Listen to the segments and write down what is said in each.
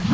C'est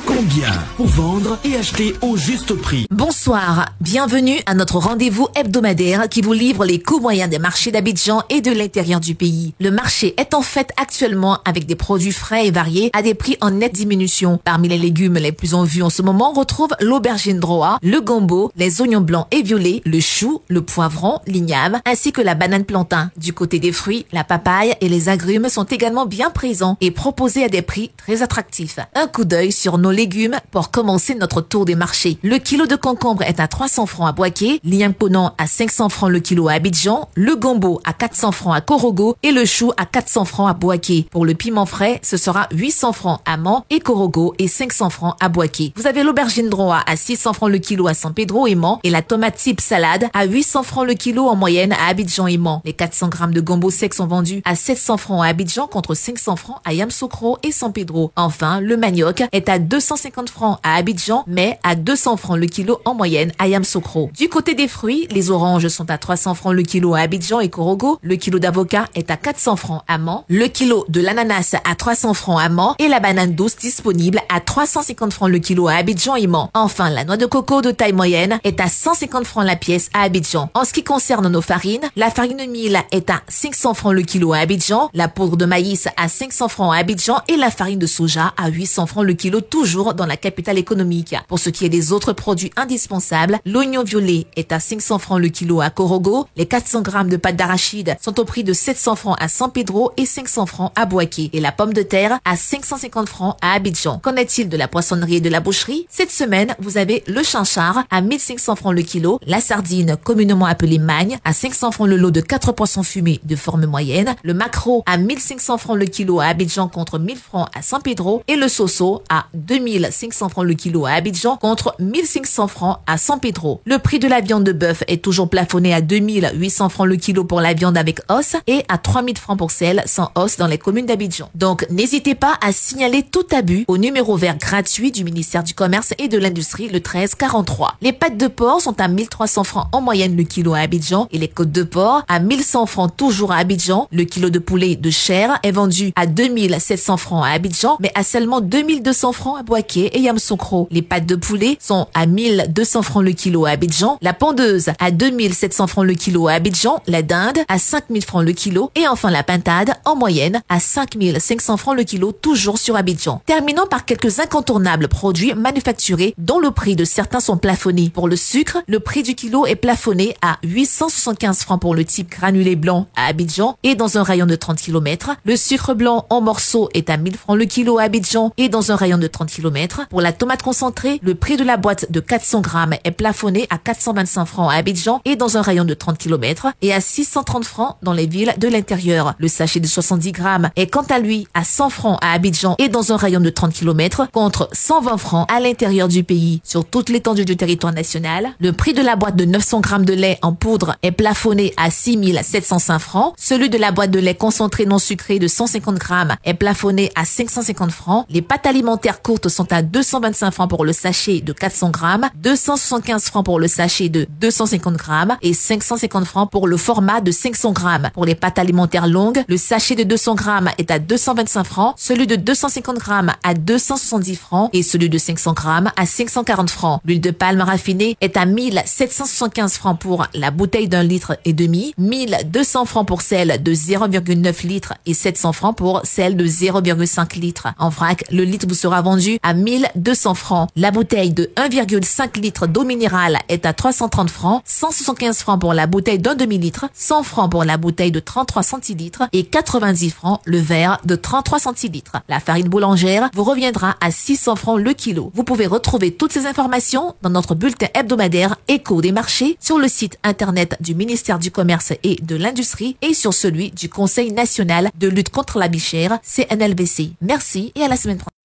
combien pour vendre et acheter au juste prix? Bonsoir, bienvenue à notre rendez-vous hebdomadaire qui vous livre les coûts moyens des marchés d'Abidjan et de l'intérieur du pays. Le marché est en fait actuellement avec des produits frais et variés à des prix en nette diminution. Parmi les légumes les plus en vue en ce moment, on retrouve l'aubergine droit, le gombo, les oignons blancs et violets, le chou, le poivron, l'igname, ainsi que la banane plantain. Du côté des fruits, la papaye et les agrumes sont également bien présents et proposés à des prix très attractifs. Un coup d'œil sur nos légumes pour commencer notre tour des marchés. Le kilo de concombre est à 300 francs à Boaké, l'igname ponant à 500 francs le kilo à Abidjan, le gombo à 400 francs à Korogo et le chou à 400 francs à Boaké. Pour le piment frais, ce sera 800 francs à Mans et Korogo et 500 francs à Boaké. Vous avez l'aubergine droit à 600 francs le kilo à San Pedro et Mans et la tomate type salade à 800 francs le kilo en moyenne à Abidjan et Mans. Les 400 grammes de gombo sec sont vendus à 700 francs à Abidjan contre 500 francs à Yamoussoukro et San Pedro. Enfin, le manioc est à 250 francs à Abidjan, mais à 200 francs le kilo en moyenne à Yamoussoukro. Du côté des fruits, les oranges sont à 300 francs le kilo à Abidjan et Korogo, le kilo d'avocat est à 400 francs à Mans, le kilo de l'ananas à 300 francs à Mans et la banane douce disponible à 350 francs le kilo à Abidjan et Mans. Enfin, la noix de coco de taille moyenne est à 150 francs la pièce à Abidjan. En ce qui concerne nos farines, la farine de mil est à 500 francs le kilo à Abidjan, la poudre de maïs à 500 francs à Abidjan et la farine de soja à 800 francs le kilo, toujours dans la capitale économique. Pour ce qui est des autres produits indispensables, l'oignon violet est à 500 francs le kilo à Korogo, les 400 grammes de pâte d'arachide sont au prix de 700 francs à San Pedro et 500 francs à Boaké et la pomme de terre à 550 francs à Abidjan. Qu'en est-il de la poissonnerie et de la boucherie? Cette semaine, vous avez le chinchard à 1500 francs le kilo, la sardine communément appelée magne à 500 francs le lot de 4 poissons fumés de forme moyenne, le maquereau à 1500 francs le kilo à Abidjan contre 1000 francs à San Pedro et le soso à 2500 francs le kilo à Abidjan contre 1500 francs à San Pedro. Le prix de la viande de bœuf est toujours plafonné à 2800 francs le kilo pour la viande avec os et à 3000 francs pour celle sans os dans les communes d'Abidjan. Donc, n'hésitez pas à signaler tout abus au numéro vert gratuit du ministère du Commerce et de l'Industrie, le 1343. Les pâtes de porc sont à 1300 francs en moyenne le kilo à Abidjan et les côtes de porc à 1100 francs toujours à Abidjan. Le kilo de poulet de chair est vendu à 2700 francs à Abidjan, mais à seulement 2200 francs à Boaké et Yamoussoukro. Les pâtes de poulet sont à 1200 francs le kilo à Abidjan, la pondeuse à 2700 francs le kilo à Abidjan, la dinde à 5000 francs le kilo et enfin la pintade en moyenne à 5500 francs le kilo toujours sur Abidjan. Terminons par quelques incontournables produits manufacturés dont le prix de certains sont plafonnés. Pour le sucre, le prix du kilo est plafonné à 875 francs pour le type granulé blanc à Abidjan et dans un rayon de 30 km. Le sucre blanc en morceaux est à 1000 francs le kilo à Abidjan et dans un rayon de 30 km. Pour la tomate concentrée, le prix de la boîte de 400 grammes est plafonné à 425 francs à Abidjan et dans un rayon de 30 km et à 630 francs dans les villes de l'intérieur. Le sachet de 70 grammes est quant à lui à 100 francs à Abidjan et dans un rayon de 30 km contre 120 francs à l'intérieur du pays. Sur toute l'étendue du territoire national, le prix de la boîte de 900 grammes de lait en poudre est plafonné à 6705 francs. Celui de la boîte de lait concentré non sucré de 150 grammes est plafonné à 550 francs. Les pâtes alimentaires courtes sont à 225 francs pour le sachet de 400 grammes, 275 francs pour le sachet de 250 grammes et 550 francs pour le format de 500 grammes. Pour les pâtes alimentaires longues, le sachet de 200 grammes est à 225 francs, celui de 250 grammes à 270 francs et celui de 500 grammes à 540 francs. L'huile de palme raffinée est à 1775 francs pour la bouteille d'1,5 litre, 1200 francs pour celle de 0,9 litres et 700 francs pour celle de 0,5 litres. En vrac, le litre vous sera vendu à 1200 francs. La bouteille de 1,5 litre d'eau minérale est à 330 francs, 175 francs pour la bouteille d'un demi-litre, 100 francs pour la bouteille de 33 centilitres et 90 francs le verre de 33 centilitres. La farine boulangère vous reviendra à 600 francs le kilo. Vous pouvez retrouver toutes ces informations dans notre bulletin hebdomadaire Écho des marchés sur le site internet du ministère du Commerce et de l'Industrie et sur celui du Conseil national de lutte contre la vie chère, CNLVC. Merci et à la semaine prochaine.